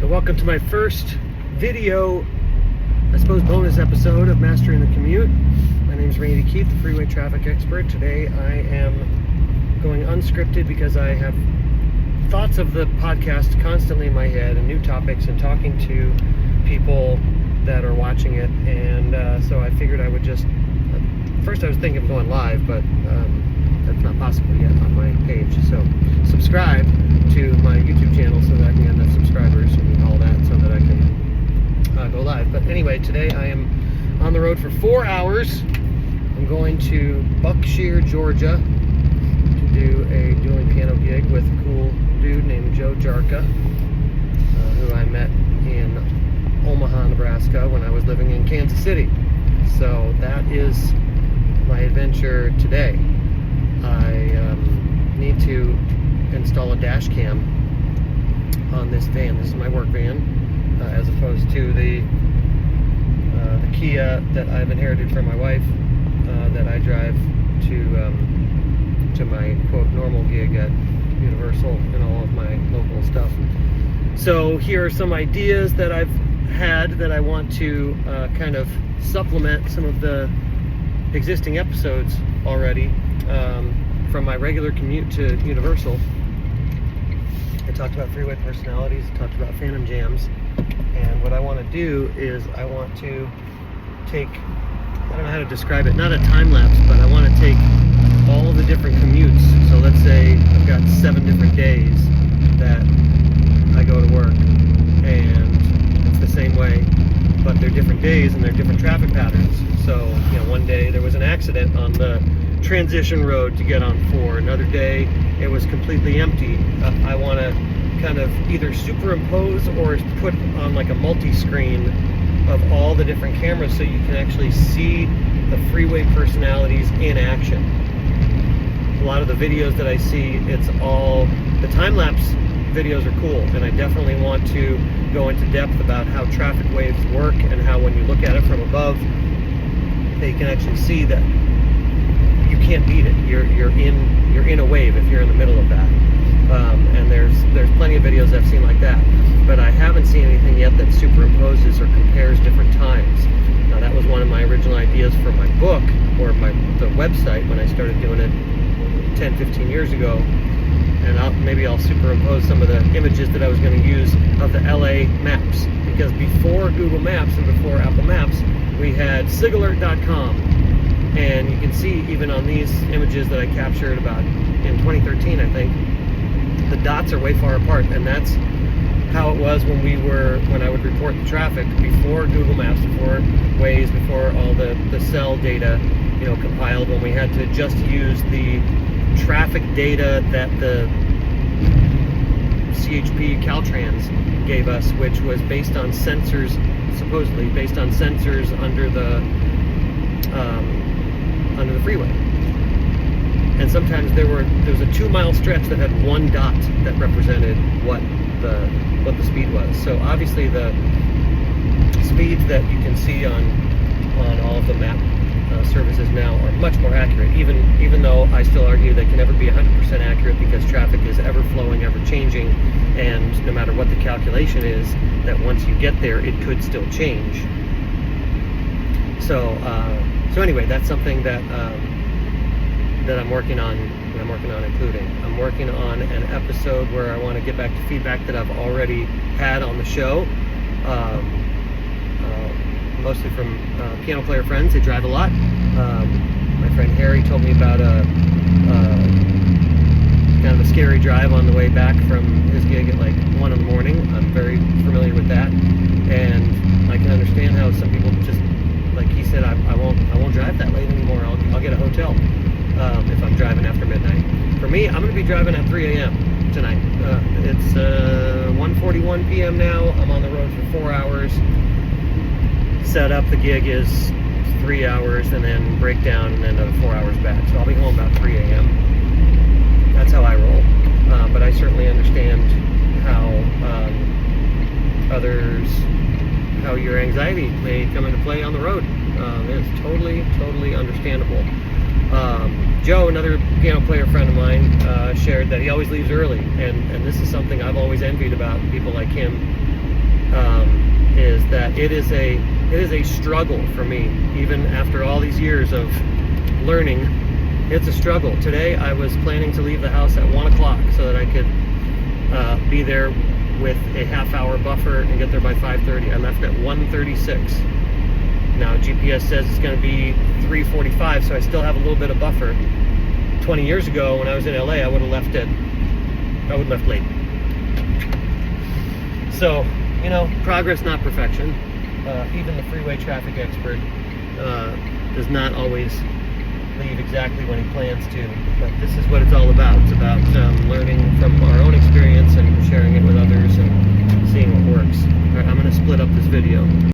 So welcome to my first video, I suppose bonus episode of Mastering the Commute. My name is Randy Keith, the freeway traffic expert. Today I am going unscripted because I have thoughts of the podcast constantly in my head and new topics and talking to people that are watching it. And so I figured I would just, first I was thinking of going live, but that's not possible yet on my page. So subscribe to my YouTube channel so that I can get enough subscribers and all that so that I can go live. But anyway, today I am on the road for 4 hours. I'm going to Buckshire, Georgia to do a dueling piano gig with a cool dude named Joe Jarka, who I met in Omaha, Nebraska when I was living in Kansas City. So that is my adventure today. I need to install a dash cam on this van. This is my work van, as opposed to the Kia that I've inherited from my wife, that I drive to my quote normal gig at Universal and all of my local stuff. So here are some ideas that I've had that I want to kind of supplement some of the existing episodes already from my regular commute to Universal. I talked about freeway personalities, I talked about phantom jams, and what I want to do is I want to take, I don't know how to describe it, not a time lapse, but I want to take all the different commutes. So let's say I've got 7 different days that I go to work, and it's the same way, but they're different days and they're different traffic patterns. So, you know, one day there was an accident on the transition road to get on 4. Another day it was completely empty. I want to kind of either superimpose or put on like a multi-screen of all the different cameras so you can actually see the freeway personalities in action. A lot of the videos that I see, it's all, the time-lapse videos are cool, and I definitely want to go into depth about how traffic waves work and how when you look at it from above, they can actually see that you can't beat it. You're in a wave if you're in the middle of that. And there's plenty of videos I've seen like that, but I haven't seen anything yet that superimposes or compares different times. Now that was one of my original ideas for my book or the website when I started doing it 10-15 years ago. And maybe I'll superimpose some of the images that I was going to use of the LA maps, because before Google Maps and before Apple Maps, we had sigalert.com, and you can see even on these images that I captured about in 2013, I think, the dots are way far apart, and that's how it was when I would report the traffic before Google Maps, before Waze, before all the cell data, you know, compiled, when we had to just use the traffic data that the CHP Caltrans gave us, which was based on sensors, supposedly based on sensors under the freeway. And sometimes there was a 2-mile stretch that had 1 dot that represented what the speed was. So obviously the speeds that you can see on all of the map services now are much more accurate, even though I still argue they can never be 100% accurate, because traffic is ever flowing, ever changing, and no matter what the calculation is, that once you get there it could still change. So anyway, that's something that I'm working on. Including, I'm working on an episode where I want to get back to feedback that I've already had on the show, mostly from piano player friends. They drive a lot. My friend Harry told me about kind of a scary drive on the way back from his gig at like 1 in the morning. I'm very familiar with that, and I can understand how some people just, like he said, I won't drive that late anymore. I'll get a hotel if I'm driving after midnight. For me, I'm going to be driving at 3 a.m. tonight. It's 1:41 p.m. now. I'm on the road for 4 hours. Set up, the gig is 3 hours, and then breakdown, and then another 4 hours back. So I'll be home about 3 a.m. That's how I roll. But I certainly understand how your anxiety may come into play on the road. It's totally understandable. Joe, another piano player friend of mine, shared that he always leaves early, and this is something I've always envied about people like him. is that it is a struggle for me, even after all these years of learning. It's a struggle. Today I was planning to leave the house at 1 o'clock so that I could be there with a half-hour buffer and get there by 5:30. I left at 1:36. Now GPS says it's going to be 3:45, so I still have a little bit of buffer. 20 years ago, when I was in LA, I would have left late. So, you know, progress, not perfection. Even the freeway traffic expert does not always leave exactly when he plans to, but this is what it's all about. It's about learning from our own experience and sharing it with others and seeing what works. All right, I'm going to split up this video.